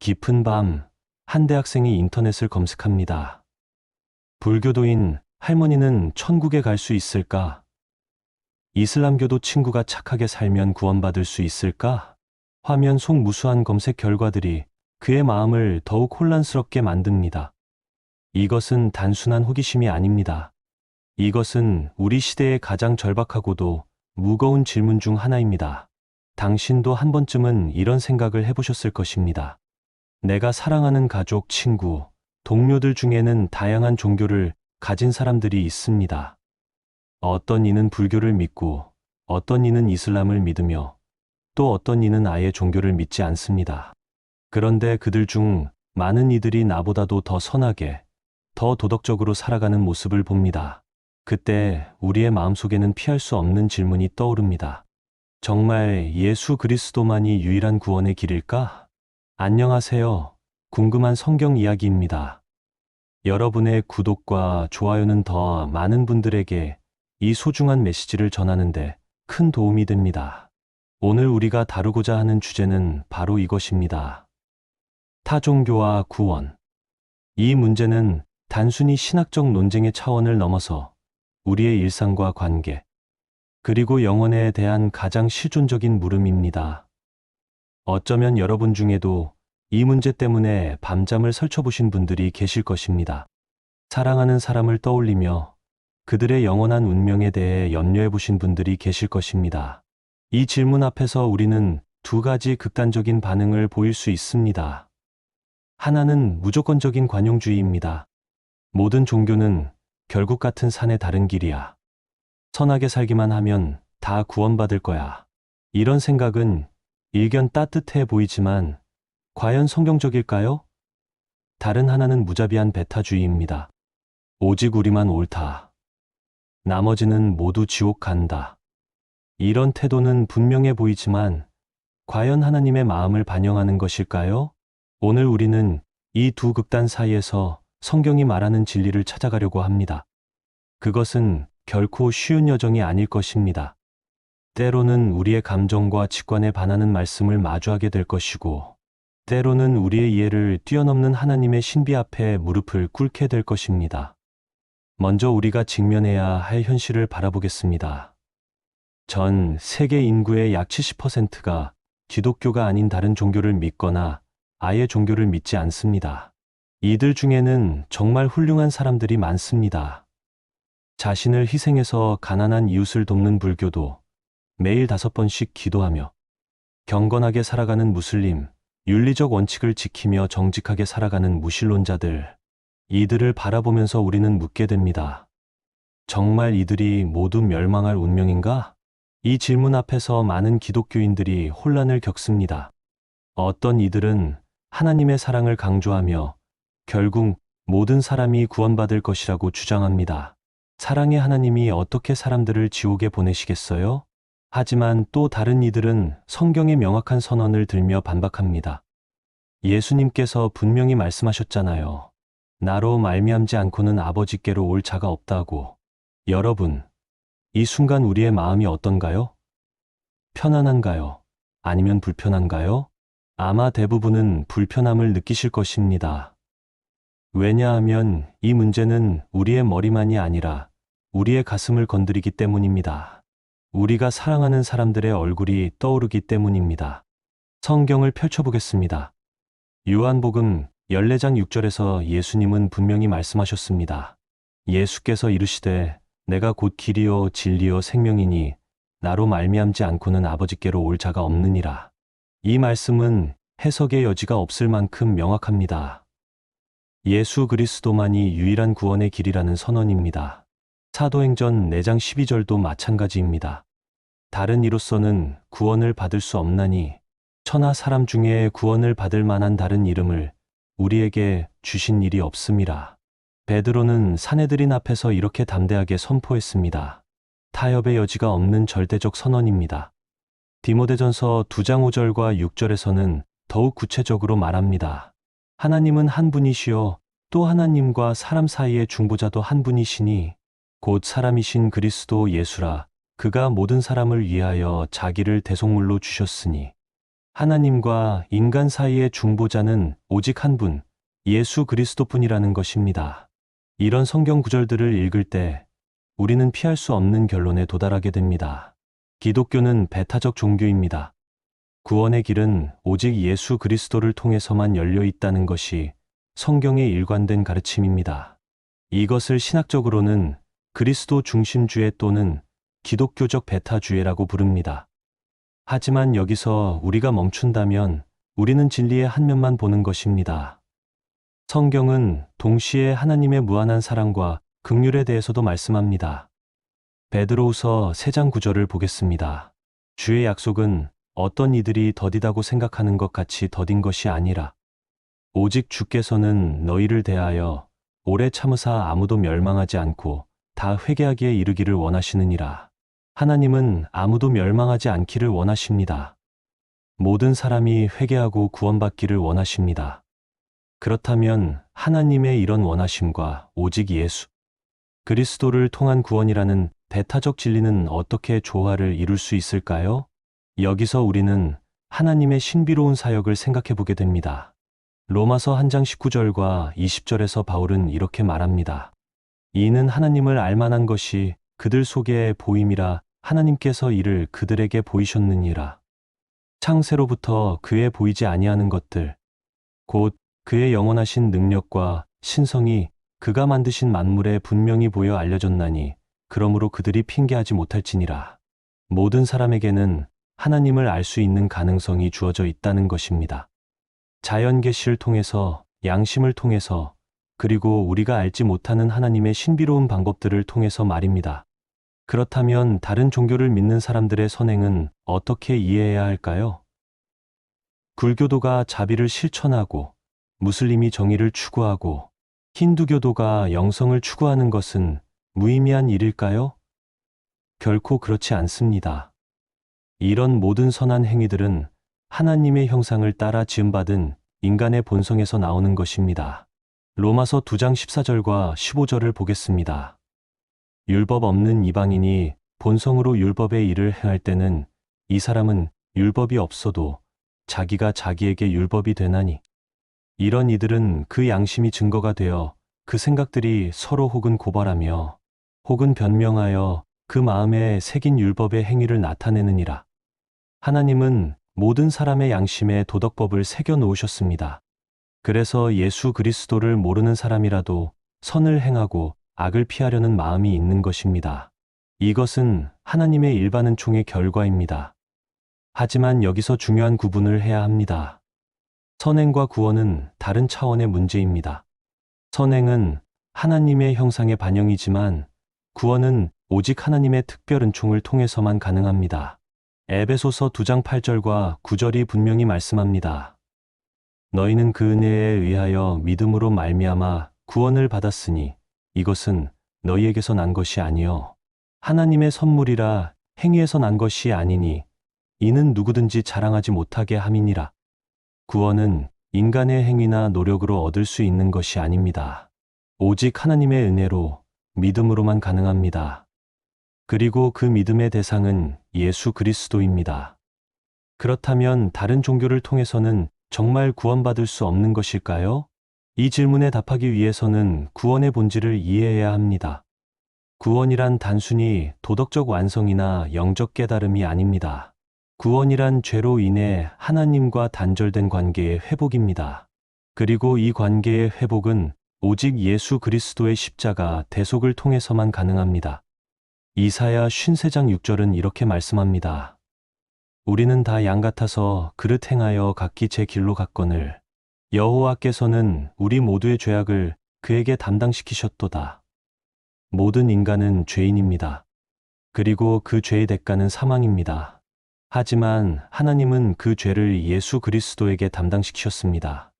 깊은 밤, 한 대학생이 인터넷을 검색합니다. 불교도인 할머니는 천국에 갈 수 있을까? 이슬람교도 친구가 착하게 살면 구원받을 수 있을까? 화면 속 무수한 검색 결과들이 그의 마음을 더욱 혼란스럽게 만듭니다. 이것은 단순한 호기심이 아닙니다. 이것은 우리 시대의 가장 절박하고도 무거운 질문 중 하나입니다. 당신도 한 번쯤은 이런 생각을 해보셨을 것입니다. 내가 사랑하는 가족, 친구, 동료들 중에는 다양한 종교를 가진 사람들이 있습니다. 어떤 이는 불교를 믿고, 어떤 이는 이슬람을 믿으며, 또 어떤 이는 아예 종교를 믿지 않습니다. 그런데 그들 중 많은 이들이 나보다도 더 선하게, 더 도덕적으로 살아가는 모습을 봅니다. 그때 우리의 마음속에는 피할 수 없는 질문이 떠오릅니다. 정말 예수 그리스도만이 유일한 구원의 길일까? 안녕하세요. 궁금한 성경 이야기입니다. 여러분의 구독과 좋아요는 더 많은 분들에게 이 소중한 메시지를 전하는데 큰 도움이 됩니다. 오늘 우리가 다루고자 하는 주제는 바로 이것입니다. 타종교와 구원. 이 문제는 단순히 신학적 논쟁의 차원을 넘어서 우리의 일상과 관계, 그리고 영혼에 대한 가장 실존적인 물음입니다. 어쩌면 여러분 중에도 이 문제 때문에 밤잠을 설쳐보신 분들이 계실 것입니다. 사랑하는 사람을 떠올리며 그들의 영원한 운명에 대해 염려해보신 분들이 계실 것입니다. 이 질문 앞에서 우리는 두 가지 극단적인 반응을 보일 수 있습니다. 하나는 무조건적인 관용주의입니다. 모든 종교는 결국 같은 산의 다른 길이야. 선하게 살기만 하면 다 구원받을 거야. 이런 생각은 일견 따뜻해 보이지만 과연 성경적일까요? 다른 하나는 무자비한 배타주의입니다. 오직 우리만 옳다. 나머지는 모두 지옥 간다. 이런 태도는 분명해 보이지만 과연 하나님의 마음을 반영하는 것일까요? 오늘 우리는 이 두 극단 사이에서 성경이 말하는 진리를 찾아가려고 합니다. 그것은 결코 쉬운 여정이 아닐 것입니다. 때로는 우리의 감정과 직관에 반하는 말씀을 마주하게 될 것이고, 때로는 우리의 이해를 뛰어넘는 하나님의 신비 앞에 무릎을 꿇게 될 것입니다. 먼저 우리가 직면해야 할 현실을 바라보겠습니다. 전 세계 인구의 약 70%가 기독교가 아닌 다른 종교를 믿거나 아예 종교를 믿지 않습니다. 이들 중에는 정말 훌륭한 사람들이 많습니다. 자신을 희생해서 가난한 이웃을 돕는 불교도, 매일 5번씩 기도하며 경건하게 살아가는 무슬림, 윤리적 원칙을 지키며 정직하게 살아가는 무신론자들, 이들을 바라보면서 우리는 묻게 됩니다. 정말 이들이 모두 멸망할 운명인가? 이 질문 앞에서 많은 기독교인들이 혼란을 겪습니다. 어떤 이들은 하나님의 사랑을 강조하며 결국 모든 사람이 구원받을 것이라고 주장합니다. 사랑의 하나님이 어떻게 사람들을 지옥에 보내시겠어요? 하지만 또 다른 이들은 성경의 명확한 선언을 들며 반박합니다. 예수님께서 분명히 말씀하셨잖아요. 나로 말미암지 않고는 아버지께로 올 자가 없다고. 여러분, 이 순간 우리의 마음이 어떤가요? 편안한가요? 아니면 불편한가요? 아마 대부분은 불편함을 느끼실 것입니다. 왜냐하면 이 문제는 우리의 머리만이 아니라 우리의 가슴을 건드리기 때문입니다. 우리가 사랑하는 사람들의 얼굴이 떠오르기 때문입니다. 성경을 펼쳐보겠습니다. 요한복음 14장 6절에서 예수님은 분명히 말씀하셨습니다. 예수께서 이르시되 내가 곧 길이요 진리요 생명이니 나로 말미암지 않고는 아버지께로 올 자가 없느니라. 이 말씀은 해석의 여지가 없을 만큼 명확합니다. 예수 그리스도만이 유일한 구원의 길이라는 선언입니다. 사도행전 4장 12절도 마찬가지입니다. 다른 이로서는 구원을 받을 수 없나니 천하 사람 중에 구원을 받을 만한 다른 이름을 우리에게 주신 일이 없음이라. 베드로는 사내들인 앞에서 이렇게 담대하게 선포했습니다. 타협의 여지가 없는 절대적 선언입니다. 디모데전서 2장 5절과 6절에서는 더욱 구체적으로 말합니다. 하나님은 한 분이시요 또 하나님과 사람 사이의 중보자도 한 분이시니 곧 사람이신 그리스도 예수라. 그가 모든 사람을 위하여 자기를 대속물로 주셨으니 하나님과 인간 사이의 중보자는 오직 한 분, 예수 그리스도뿐이라는 것입니다. 이런 성경 구절들을 읽을 때 우리는 피할 수 없는 결론에 도달하게 됩니다. 기독교는 배타적 종교입니다. 구원의 길은 오직 예수 그리스도를 통해서만 열려 있다는 것이 성경의 일관된 가르침입니다. 이것을 신학적으로는 그리스도 중심주의 또는 기독교적 배타주의라고 부릅니다. 하지만 여기서 우리가 멈춘다면 우리는 진리의 한 면만 보는 것입니다. 성경은 동시에 하나님의 무한한 사랑과 긍휼에 대해서도 말씀합니다. 베드로후서 3장 9절을 보겠습니다. 주의 약속은 어떤 이들이 더디다고 생각하는 것 같이 더딘 것이 아니라 오직 주께서는 너희를 대하여 오래 참으사 아무도 멸망하지 않고 다 회개하기에 이르기를 원하시느니라. 하나님은 아무도 멸망하지 않기를 원하십니다. 모든 사람이 회개하고 구원받기를 원하십니다. 그렇다면 하나님의 이런 원하심과 오직 예수 그리스도를 통한 구원이라는 배타적 진리는 어떻게 조화를 이룰 수 있을까요? 여기서 우리는 하나님의 신비로운 사역을 생각해 보게 됩니다. 로마서 1장 19절과 20절에서 바울은 이렇게 말합니다. 이는 하나님을 알만한 것이 그들 속에 보임이라 하나님께서 이를 그들에게 보이셨느니라. 창세로부터 그의 보이지 아니하는 것들, 곧 그의 영원하신 능력과 신성이 그가 만드신 만물에 분명히 보여 알려졌나니 그러므로 그들이 핑계하지 못할지니라. 모든 사람에게는 하나님을 알 수 있는 가능성이 주어져 있다는 것입니다. 자연 계시를 통해서, 양심을 통해서, 그리고 우리가 알지 못하는 하나님의 신비로운 방법들을 통해서 말입니다. 그렇다면 다른 종교를 믿는 사람들의 선행은 어떻게 이해해야 할까요? 불교도가 자비를 실천하고, 무슬림이 정의를 추구하고, 힌두교도가 영성을 추구하는 것은 무의미한 일일까요? 결코 그렇지 않습니다. 이런 모든 선한 행위들은 하나님의 형상을 따라 지음받은 인간의 본성에서 나오는 것입니다. 로마서 2장 14절과 15절을 보겠습니다. 율법 없는 이방인이 본성으로 율법의 일을 행할 때는 이 사람은 율법이 없어도 자기가 자기에게 율법이 되나니 이런 이들은 그 양심이 증거가 되어 그 생각들이 서로 혹은 고발하며 혹은 변명하여 그 마음에 새긴 율법의 행위를 나타내느니라. 하나님은 모든 사람의 양심에 도덕법을 새겨 놓으셨습니다. 그래서 예수 그리스도를 모르는 사람이라도 선을 행하고 악을 피하려는 마음이 있는 것입니다. 이것은 하나님의 일반은 총의 결과입니다. 하지만 여기서 중요한 구분을 해야 합니다. 선행과 구원은 다른 차원의 문제입니다. 선행은 하나님의 형상의 반영이지만 구원은 오직 하나님의 특별 은총을 통해서만 가능합니다. 에베소서 2장 8절과 9절이 분명히 말씀합니다. 너희는 그 은혜에 의하여 믿음으로 말미암아 구원을 받았으니 이것은 너희에게서 난 것이 아니요 하나님의 선물이라 행위에서 난 것이 아니니 이는 누구든지 자랑하지 못하게 함이니라. 구원은 인간의 행위나 노력으로 얻을 수 있는 것이 아닙니다. 오직 하나님의 은혜로 믿음으로만 가능합니다. 그리고 그 믿음의 대상은 예수 그리스도입니다. 그렇다면 다른 종교를 통해서는 정말 구원받을 수 없는 것일까요? 이 질문에 답하기 위해서는 구원의 본질을 이해해야 합니다. 구원이란 단순히 도덕적 완성이나 영적 깨달음이 아닙니다. 구원이란 죄로 인해 하나님과 단절된 관계의 회복입니다. 그리고 이 관계의 회복은 오직 예수 그리스도의 십자가 대속을 통해서만 가능합니다. 이사야 53장 6절은 이렇게 말씀합니다. 우리는 다 양 같아서 그릇 행하여 각기 제 길로 갔거늘 여호와께서는 우리 모두의 죄악을 그에게 담당시키셨도다. 모든 인간은 죄인입니다. 그리고 그 죄의 대가는 사망입니다. 하지만 하나님은 그 죄를 예수 그리스도에게 담당시키셨습니다.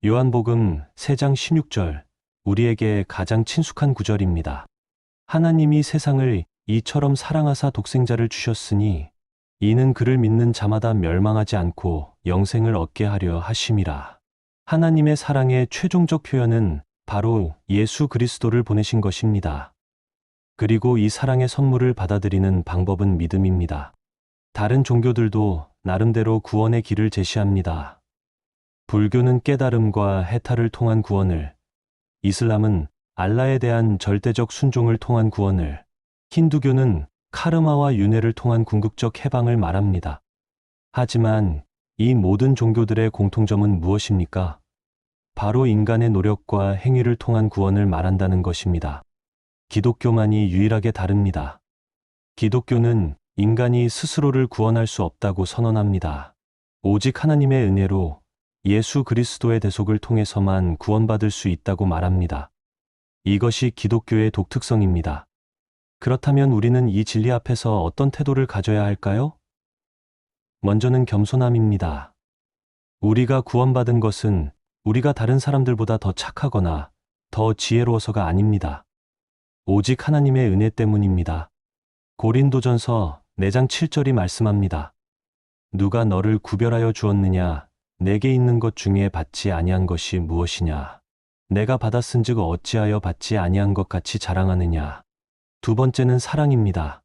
요한복음 3장 16절, 우리에게 가장 친숙한 구절입니다. 하나님이 세상을 이처럼 사랑하사 독생자를 주셨으니 이는 그를 믿는 자마다 멸망하지 않고 영생을 얻게 하려 하심이라. 하나님의 사랑의 최종적 표현은 바로 예수 그리스도를 보내신 것입니다. 그리고 이 사랑의 선물을 받아들이는 방법은 믿음입니다. 다른 종교들도 나름대로 구원의 길을 제시합니다. 불교는 깨달음과 해탈을 통한 구원을, 이슬람은 알라에 대한 절대적 순종을 통한 구원을, 힌두교는 카르마와 윤회를 통한 궁극적 해방을 말합니다. 하지만 이 모든 종교들의 공통점은 무엇입니까? 바로 인간의 노력과 행위를 통한 구원을 말한다는 것입니다. 기독교만이 유일하게 다릅니다. 기독교는 인간이 스스로를 구원할 수 없다고 선언합니다. 오직 하나님의 은혜로 예수 그리스도의 대속을 통해서만 구원받을 수 있다고 말합니다. 이것이 기독교의 독특성입니다. 그렇다면 우리는 이 진리 앞에서 어떤 태도를 가져야 할까요? 먼저는 겸손함입니다. 우리가 구원받은 것은 우리가 다른 사람들보다 더 착하거나 더 지혜로워서가 아닙니다. 오직 하나님의 은혜 때문입니다. 고린도전서 4장 7절이 말씀합니다. 누가 너를 구별하여 주었느냐? 내게 있는 것 중에 받지 아니한 것이 무엇이냐? 내가 받았은즉 어찌하여 받지 아니한 것 같이 자랑하느냐? 두 번째는 사랑입니다.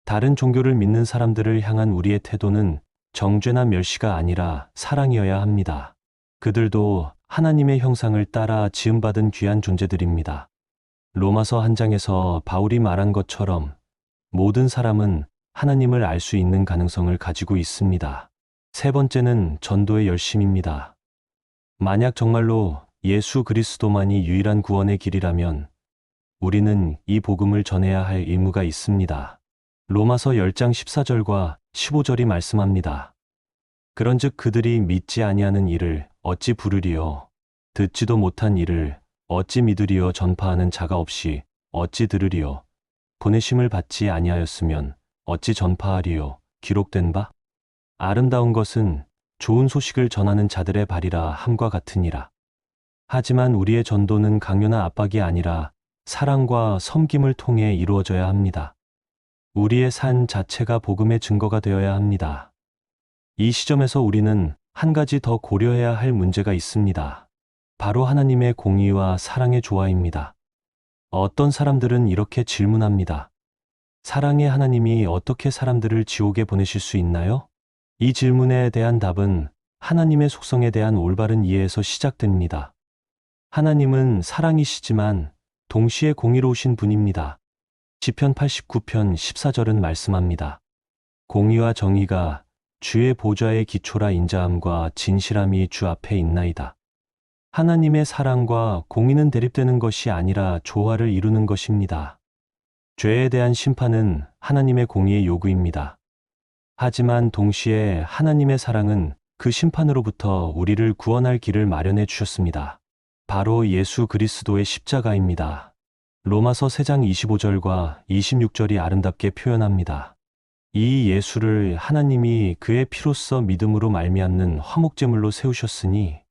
다른 종교를 믿는 사람들을 향한 우리의 태도는 정죄나 멸시가 아니라 사랑이어야 합니다. 그들도 하나님의 형상을 따라 지음받은 귀한 존재들입니다. 로마서 1장에서 바울이 말한 것처럼 모든 사람은 하나님을 알 수 있는 가능성을 가지고 있습니다. 세 번째는 전도의 열심입니다. 만약 정말로 예수 그리스도만이 유일한 구원의 길이라면 우리는 이 복음을 전해야 할 의무가 있습니다. 로마서 10장 14절과 15절이 말씀합니다. 그런즉 그들이 믿지 아니하는 일을 어찌 부르리요? 듣지도 못한 일을 어찌 믿으리요? 전파하는 자가 없이 어찌 들으리요? 보내심을 받지 아니하였으면 어찌 전파하리요? 기록된 바 아름다운 것은 좋은 소식을 전하는 자들의 발이라 함과 같으니라. 하지만 우리의 전도는 강요나 압박이 아니라 사랑과 섬김을 통해 이루어져야 합니다. 우리의 삶 자체가 복음의 증거가 되어야 합니다. 이 시점에서 우리는 한 가지 더 고려해야 할 문제가 있습니다. 바로 하나님의 공의와 사랑의 조화입니다. 어떤 사람들은 이렇게 질문합니다. 사랑의 하나님이 어떻게 사람들을 지옥에 보내실 수 있나요? 이 질문에 대한 답은 하나님의 속성에 대한 올바른 이해에서 시작됩니다. 하나님은 사랑이시지만 동시에 공의로우신 분입니다. 시편 89편 14절은 말씀합니다. 공의와 정의가 주의 보좌의 기초라 인자함과 진실함이 주 앞에 있나이다. 하나님의 사랑과 공의는 대립되는 것이 아니라 조화를 이루는 것입니다. 죄에 대한 심판은 하나님의 공의의 요구입니다. 하지만 동시에 하나님의 사랑은 그 심판으로부터 우리를 구원할 길을 마련해 주셨습니다. 바로 예수 그리스도의 십자가입니다. 로마서 3장 25절과 26절이 아름답게 표현합니다. 이 예수를 하나님이 그의 피로써 믿음으로 말미암는 화목제물로 세우셨으니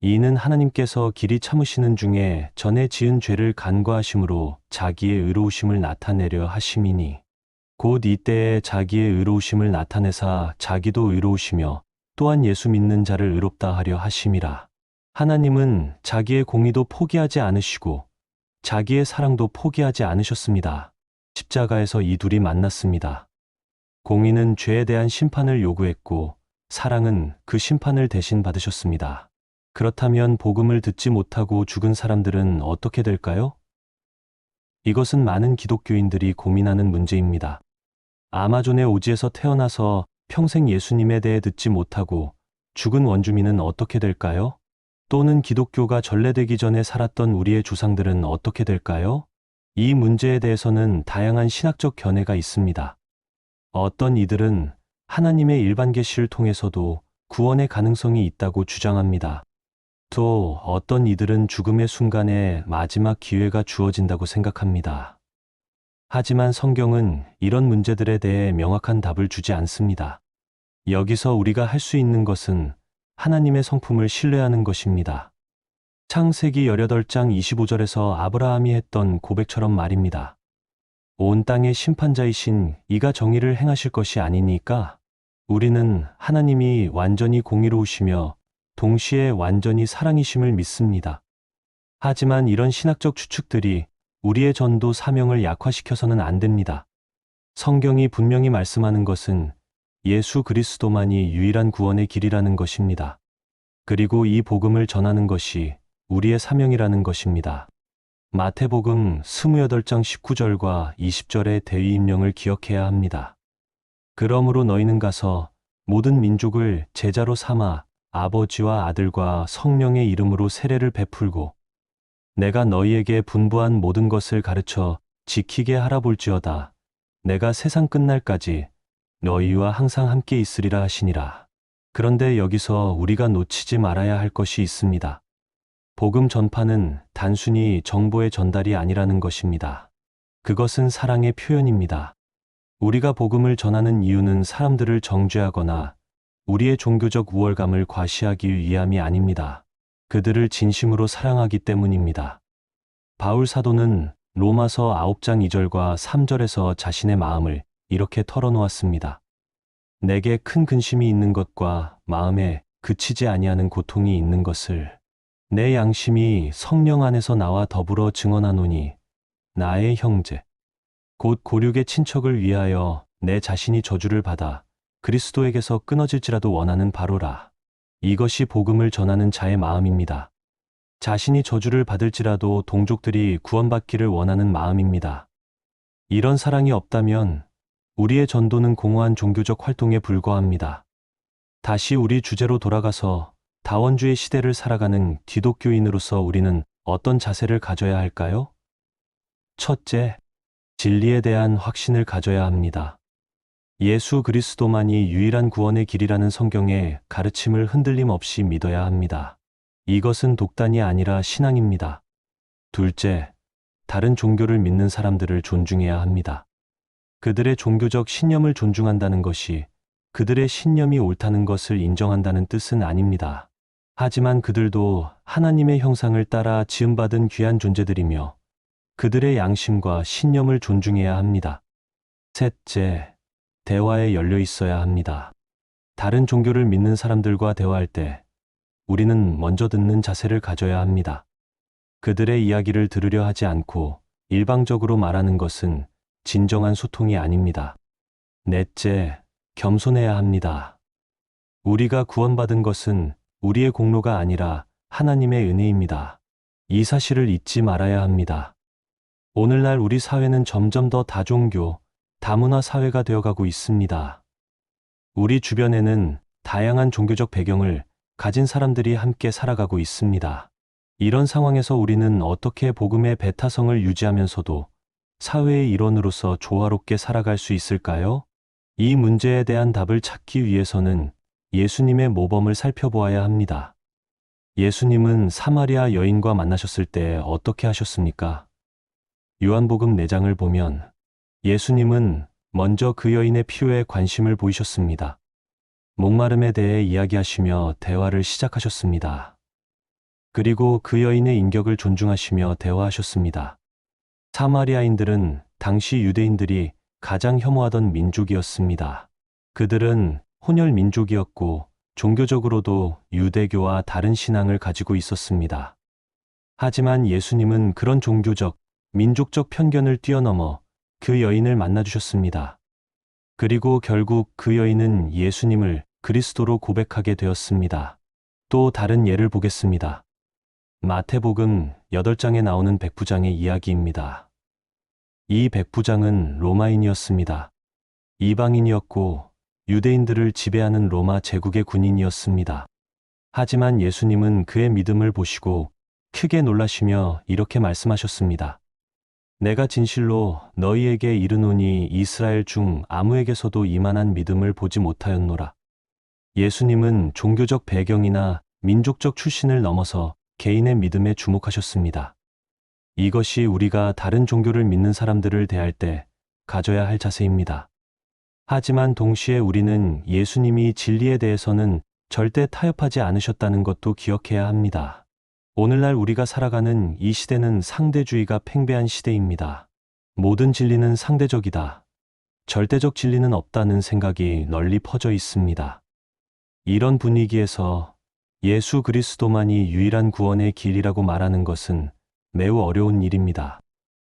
이는 하나님께서 길이 참으시는 중에 전에 지은 죄를 간과하심으로 자기의 의로우심을 나타내려 하심이니 곧 이때에 자기의 의로우심을 나타내사 자기도 의로우시며 또한 예수 믿는 자를 의롭다 하려 하심이라. 하나님은 자기의 공의도 포기하지 않으시고 자기의 사랑도 포기하지 않으셨습니다. 십자가에서 이 둘이 만났습니다. 공의는 죄에 대한 심판을 요구했고 사랑은 그 심판을 대신 받으셨습니다. 그렇다면 복음을 듣지 못하고 죽은 사람들은 어떻게 될까요? 이것은 많은 기독교인들이 고민하는 문제입니다. 아마존의 오지에서 태어나서 평생 예수님에 대해 듣지 못하고 죽은 원주민은 어떻게 될까요? 또는 기독교가 전래되기 전에 살았던 우리의 조상들은 어떻게 될까요? 이 문제에 대해서는 다양한 신학적 견해가 있습니다. 어떤 이들은 하나님의 일반 계시를 통해서도 구원의 가능성이 있다고 주장합니다. 또 어떤 이들은 죽음의 순간에 마지막 기회가 주어진다고 생각합니다. 하지만 성경은 이런 문제들에 대해 명확한 답을 주지 않습니다. 여기서 우리가 할 수 있는 것은 하나님의 성품을 신뢰하는 것입니다. 창세기 18장 25절에서 아브라함이 했던 고백처럼 말입니다. 온 땅의 심판자이신 이가 정의를 행하실 것이 아니니까 우리는 하나님이 완전히 공의로우시며 동시에 완전히 사랑이심을 믿습니다. 하지만 이런 신학적 추측들이 우리의 전도 사명을 약화시켜서는 안 됩니다. 성경이 분명히 말씀하는 것은 예수 그리스도만이 유일한 구원의 길이라는 것입니다. 그리고 이 복음을 전하는 것이 우리의 사명이라는 것입니다. 마태복음 28장 19절과 20절의 대위 임령을 기억해야 합니다. 그러므로 너희는 가서 모든 민족을 제자로 삼아 아버지와 아들과 성령의 이름으로 세례를 베풀고 내가 너희에게 분부한 모든 것을 가르쳐 지키게 하라 볼지어다. 내가 세상 끝날까지 너희와 항상 함께 있으리라 하시니라. 그런데 여기서 우리가 놓치지 말아야 할 것이 있습니다. 복음 전파는 단순히 정보의 전달이 아니라는 것입니다. 그것은 사랑의 표현입니다. 우리가 복음을 전하는 이유는 사람들을 정죄하거나 우리의 종교적 우월감을 과시하기 위함이 아닙니다. 그들을 진심으로 사랑하기 때문입니다. 바울 사도는 로마서 9장 2절과 3절에서 자신의 마음을 이렇게 털어놓았습니다. 내게 큰 근심이 있는 것과 마음에 그치지 아니하는 고통이 있는 것을 내 양심이 성령 안에서 나와 더불어 증언하노니 나의 형제 곧 고륙의 친척을 위하여 내 자신이 저주를 받아 그리스도에게서 끊어질지라도 원하는 바로라. 이것이 복음을 전하는 자의 마음입니다. 자신이 저주를 받을지라도 동족들이 구원받기를 원하는 마음입니다. 이런 사랑이 없다면 우리의 전도는 공허한 종교적 활동에 불과합니다. 다시 우리 주제로 돌아가서 다원주의 시대를 살아가는 기독교인으로서 우리는 어떤 자세를 가져야 할까요? 첫째, 진리에 대한 확신을 가져야 합니다. 예수 그리스도만이 유일한 구원의 길이라는 성경의 가르침을 흔들림 없이 믿어야 합니다. 이것은 독단이 아니라 신앙입니다. 둘째, 다른 종교를 믿는 사람들을 존중해야 합니다. 그들의 종교적 신념을 존중한다는 것이 그들의 신념이 옳다는 것을 인정한다는 뜻은 아닙니다. 하지만 그들도 하나님의 형상을 따라 지음받은 귀한 존재들이며 그들의 양심과 신념을 존중해야 합니다. 셋째, 대화에 열려 있어야 합니다. 다른 종교를 믿는 사람들과 대화할 때 우리는 먼저 듣는 자세를 가져야 합니다. 그들의 이야기를 들으려 하지 않고 일방적으로 말하는 것은 진정한 소통이 아닙니다. 넷째, 겸손해야 합니다. 우리가 구원받은 것은 우리의 공로가 아니라 하나님의 은혜입니다. 이 사실을 잊지 말아야 합니다. 오늘날 우리 사회는 점점 더 다종교, 다문화 사회가 되어가고 있습니다. 우리 주변에는 다양한 종교적 배경을 가진 사람들이 함께 살아가고 있습니다. 이런 상황에서 우리는 어떻게 복음의 배타성을 유지하면서도 사회의 일원으로서 조화롭게 살아갈 수 있을까요? 이 문제에 대한 답을 찾기 위해서는 예수님의 모범을 살펴보아야 합니다. 예수님은 사마리아 여인과 만나셨을 때 어떻게 하셨습니까? 요한복음 4장을 보면 예수님은 먼저 그 여인의 필요에 관심을 보이셨습니다. 목마름에 대해 이야기하시며 대화를 시작하셨습니다. 그리고 그 여인의 인격을 존중하시며 대화하셨습니다. 사마리아인들은 당시 유대인들이 가장 혐오하던 민족이었습니다. 그들은 혼혈 민족이었고 종교적으로도 유대교와 다른 신앙을 가지고 있었습니다. 하지만 예수님은 그런 종교적, 민족적 편견을 뛰어넘어 그 여인을 만나주셨습니다. 그리고 결국 그 여인은 예수님을 그리스도로 고백하게 되었습니다. 또 다른 예를 보겠습니다. 마태복음 8장에 나오는 백부장의 이야기입니다. 이 백부장은 로마인이었습니다. 이방인이었고 유대인들을 지배하는 로마 제국의 군인이었습니다. 하지만 예수님은 그의 믿음을 보시고 크게 놀라시며 이렇게 말씀하셨습니다. 내가 진실로 너희에게 이르노니 이스라엘 중 아무에게서도 이만한 믿음을 보지 못하였노라. 예수님은 종교적 배경이나 민족적 출신을 넘어서 개인의 믿음에 주목하셨습니다. 이것이 우리가 다른 종교를 믿는 사람들을 대할 때 가져야 할 자세입니다. 하지만 동시에 우리는 예수님이 진리에 대해서는 절대 타협하지 않으셨다는 것도 기억해야 합니다. 오늘날 우리가 살아가는 이 시대는 상대주의가 팽배한 시대입니다. 모든 진리는 상대적이다. 절대적 진리는 없다는 생각이 널리 퍼져 있습니다. 이런 분위기에서 예수 그리스도만이 유일한 구원의 길이라고 말하는 것은 매우 어려운 일입니다.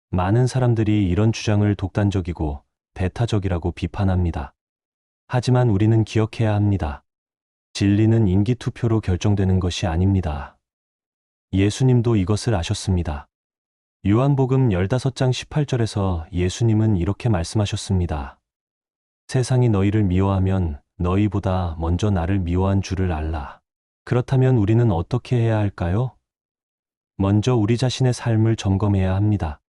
많은 사람들이 이런 주장을 독단적이고 배타적이라고 비판합니다. 하지만 우리는 기억해야 합니다. 진리는 인기투표로 결정되는 것이 아닙니다. 예수님도 이것을 아셨습니다. 요한복음 15장 18절에서 예수님은 이렇게 말씀하셨습니다. 세상이 너희를 미워하면 너희보다 먼저 나를 미워한 줄을 알라. 그렇다면 우리는 어떻게 해야 할까요? 먼저 우리 자신의 삶을 점검해야 합니다.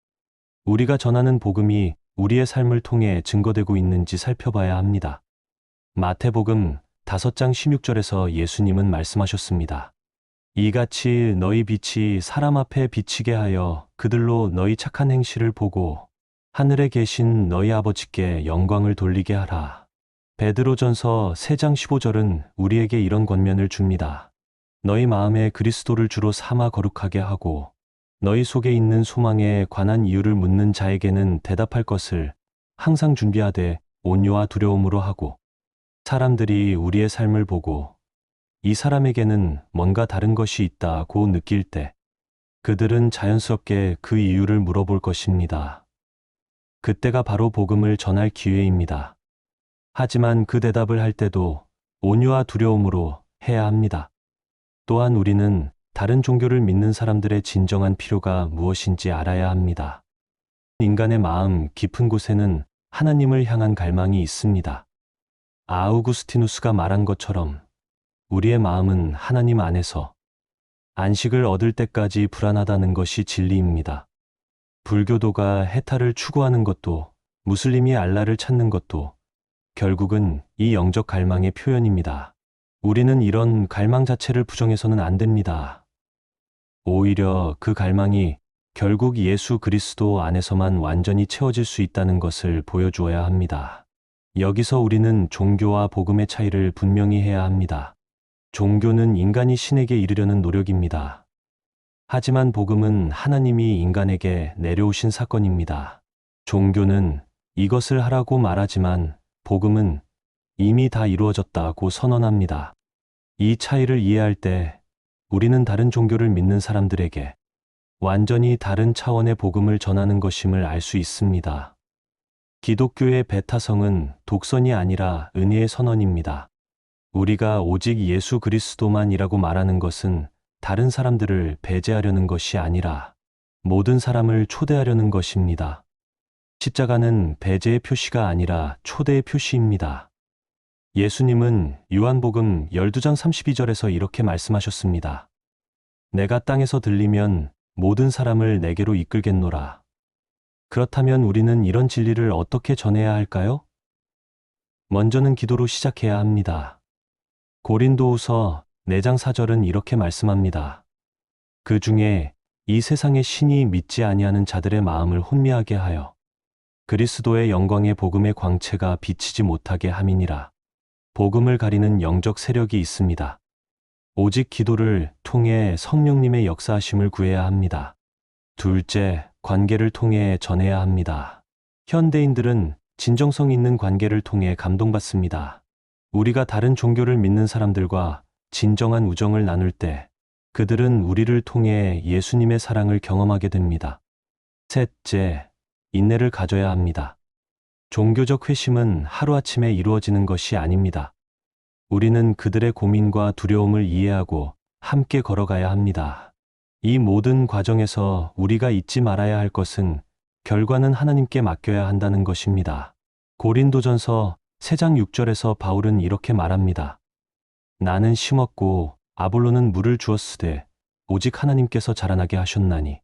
우리가 전하는 복음이 우리의 삶을 통해 증거되고 있는지 살펴봐야 합니다. 마태복음 5장 16절에서 예수님은 말씀하셨습니다. 이같이 너희 빛이 사람 앞에 비치게 하여 그들로 너희 착한 행실을 보고 하늘에 계신 너희 아버지께 영광을 돌리게 하라. 베드로전서 3장 15절은 우리에게 이런 권면을 줍니다. 너희 마음에 그리스도를 주로 삼아 거룩하게 하고 너희 속에 있는 소망에 관한 이유를 묻는 자에게는 대답할 것을 항상 준비하되 온유와 두려움으로 하고, 사람들이 우리의 삶을 보고 이 사람에게는 뭔가 다른 것이 있다고 느낄 때 그들은 자연스럽게 그 이유를 물어볼 것입니다. 그때가 바로 복음을 전할 기회입니다. 하지만 그 대답을 할 때도 온유와 두려움으로 해야 합니다. 또한 우리는 다른 종교를 믿는 사람들의 진정한 필요가 무엇인지 알아야 합니다. 인간의 마음 깊은 곳에는 하나님을 향한 갈망이 있습니다. 아우구스티누스가 말한 것처럼 우리의 마음은 하나님 안에서 안식을 얻을 때까지 불안하다는 것이 진리입니다. 불교도가 해탈을 추구하는 것도, 무슬림이 알라를 찾는 것도 결국은 이 영적 갈망의 표현입니다. 우리는 이런 갈망 자체를 부정해서는 안 됩니다. 오히려 그 갈망이 결국 예수 그리스도 안에서만 완전히 채워질 수 있다는 것을 보여주어야 합니다. 여기서 우리는 종교와 복음의 차이를 분명히 해야 합니다. 종교는 인간이 신에게 이르려는 노력입니다. 하지만 복음은 하나님이 인간에게 내려오신 사건입니다. 종교는 이것을 하라고 말하지만 복음은 이미 다 이루어졌다고 선언합니다. 이 차이를 이해할 때 우리는 다른 종교를 믿는 사람들에게 완전히 다른 차원의 복음을 전하는 것임을 알 수 있습니다. 기독교의 배타성은 독선이 아니라 은혜의 선언입니다. 우리가 오직 예수 그리스도만이라고 말하는 것은 다른 사람들을 배제하려는 것이 아니라 모든 사람을 초대하려는 것입니다. 십자가는 배제의 표시가 아니라 초대의 표시입니다. 예수님은 요한복음 12장 32절에서 이렇게 말씀하셨습니다. 내가 땅에서 들리면 모든 사람을 내게로 이끌겠노라. 그렇다면 우리는 이런 진리를 어떻게 전해야 할까요? 먼저는 기도로 시작해야 합니다. 고린도후서 4장 4절은 이렇게 말씀합니다. 그 중에 이 세상의 신이 믿지 아니하는 자들의 마음을 혼미하게 하여 그리스도의 영광의 복음의 광채가 비치지 못하게 함이니라. 복음을 가리는 영적 세력이 있습니다. 오직 기도를 통해 성령님의 역사하심을 구해야 합니다. 둘째, 관계를 통해 전해야 합니다. 현대인들은 진정성 있는 관계를 통해 감동받습니다. 우리가 다른 종교를 믿는 사람들과 진정한 우정을 나눌 때 그들은 우리를 통해 예수님의 사랑을 경험하게 됩니다. 셋째, 인내를 가져야 합니다. 종교적 회심은 하루아침에 이루어지는 것이 아닙니다. 우리는 그들의 고민과 두려움을 이해하고 함께 걸어가야 합니다. 이 모든 과정에서 우리가 잊지 말아야 할 것은 결과는 하나님께 맡겨야 한다는 것입니다. 고린도전서 3장 6절에서 바울은 이렇게 말합니다. 나는 심었고 아볼로는 물을 주었으되 오직 하나님께서 자라나게 하셨나니.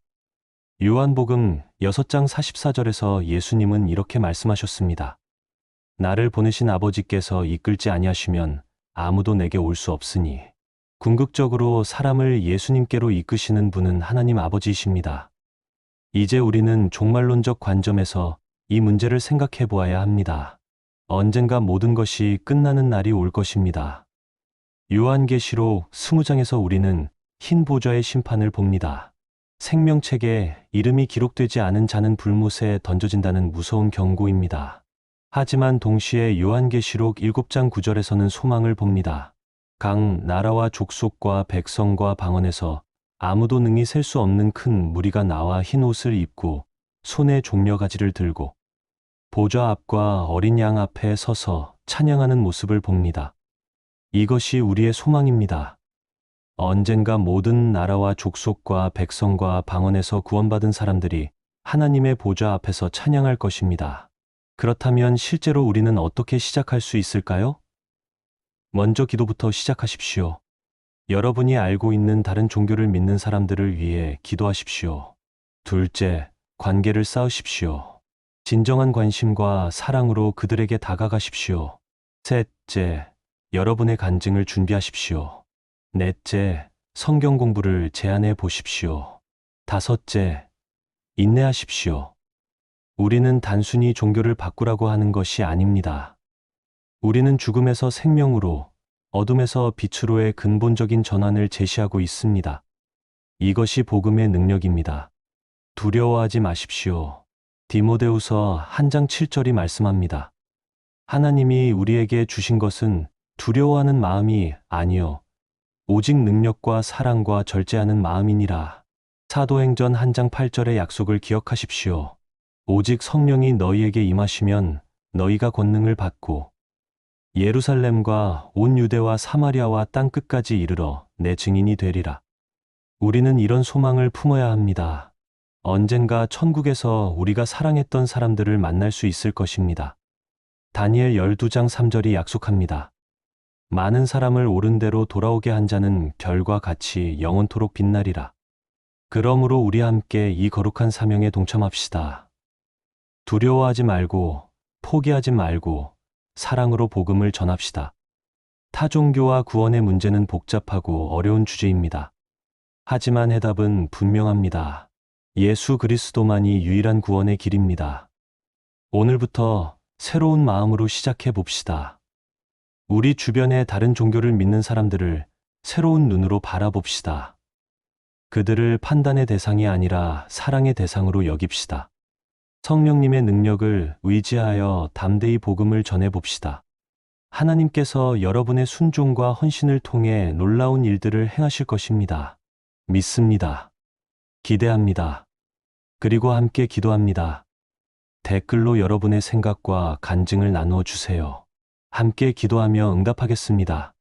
요한복음 6장 44절에서 예수님은 이렇게 말씀하셨습니다. 나를 보내신 아버지께서 이끌지 아니하시면 아무도 내게 올 수 없으니. 궁극적으로 사람을 예수님께로 이끄시는 분은 하나님 아버지이십니다. 이제 우리는 종말론적 관점에서 이 문제를 생각해 보아야 합니다. 언젠가 모든 것이 끝나는 날이 올 것입니다. 요한계시록 20장에서 우리는 흰 보좌의 심판을 봅니다. 생명책에 이름이 기록되지 않은 자는 불못에 던져진다는 무서운 경고입니다. 하지만 동시에 요한계시록 7장 9절에서는 소망을 봅니다. 각 나라와 족속과 백성과 방언에서 아무도 능히 셀 수 없는 큰 무리가 나와 흰 옷을 입고 손에 종려가지를 들고 보좌 앞과 어린 양 앞에 서서 찬양하는 모습을 봅니다. 이것이 우리의 소망입니다. 언젠가 모든 나라와 족속과 백성과 방언에서 구원받은 사람들이 하나님의 보좌 앞에서 찬양할 것입니다. 그렇다면 실제로 우리는 어떻게 시작할 수 있을까요? 먼저 기도부터 시작하십시오. 여러분이 알고 있는 다른 종교를 믿는 사람들을 위해 기도하십시오. 둘째, 관계를 쌓으십시오. 진정한 관심과 사랑으로 그들에게 다가가십시오. 셋째, 여러분의 간증을 준비하십시오. 넷째, 성경 공부를 제안해 보십시오. 다섯째, 인내하십시오. 우리는 단순히 종교를 바꾸라고 하는 것이 아닙니다. 우리는 죽음에서 생명으로, 어둠에서 빛으로의 근본적인 전환을 제시하고 있습니다. 이것이 복음의 능력입니다. 두려워하지 마십시오. 디모데후서 1장 7절이 말씀합니다. 하나님이 우리에게 주신 것은 두려워하는 마음이 아니요 오직 능력과 사랑과 절제하는 마음이니라. 사도행전 1장 8절의 약속을 기억하십시오. 오직 성령이 너희에게 임하시면 너희가 권능을 받고 예루살렘과 온 유대와 사마리아와 땅 끝까지 이르러 내 증인이 되리라. 우리는 이런 소망을 품어야 합니다. 언젠가 천국에서 우리가 사랑했던 사람들을 만날 수 있을 것입니다. 다니엘 12장 3절이 약속합니다. 많은 사람을 옳은 대로 돌아오게 한 자는 별과 같이 영원토록 빛나리라. 그러므로 우리 함께 이 거룩한 사명에 동참합시다. 두려워하지 말고 포기하지 말고 사랑으로 복음을 전합시다. 타종교와 구원의 문제는 복잡하고 어려운 주제입니다. 하지만 해답은 분명합니다. 예수 그리스도만이 유일한 구원의 길입니다. 오늘부터 새로운 마음으로 시작해 봅시다. 우리 주변의 다른 종교를 믿는 사람들을 새로운 눈으로 바라봅시다. 그들을 판단의 대상이 아니라 사랑의 대상으로 여깁시다. 성령님의 능력을 의지하여 담대히 복음을 전해봅시다. 하나님께서 여러분의 순종과 헌신을 통해 놀라운 일들을 행하실 것입니다. 믿습니다. 기대합니다. 그리고 함께 기도합니다. 댓글로 여러분의 생각과 간증을 나누어 주세요. 함께 기도하며 응답하겠습니다.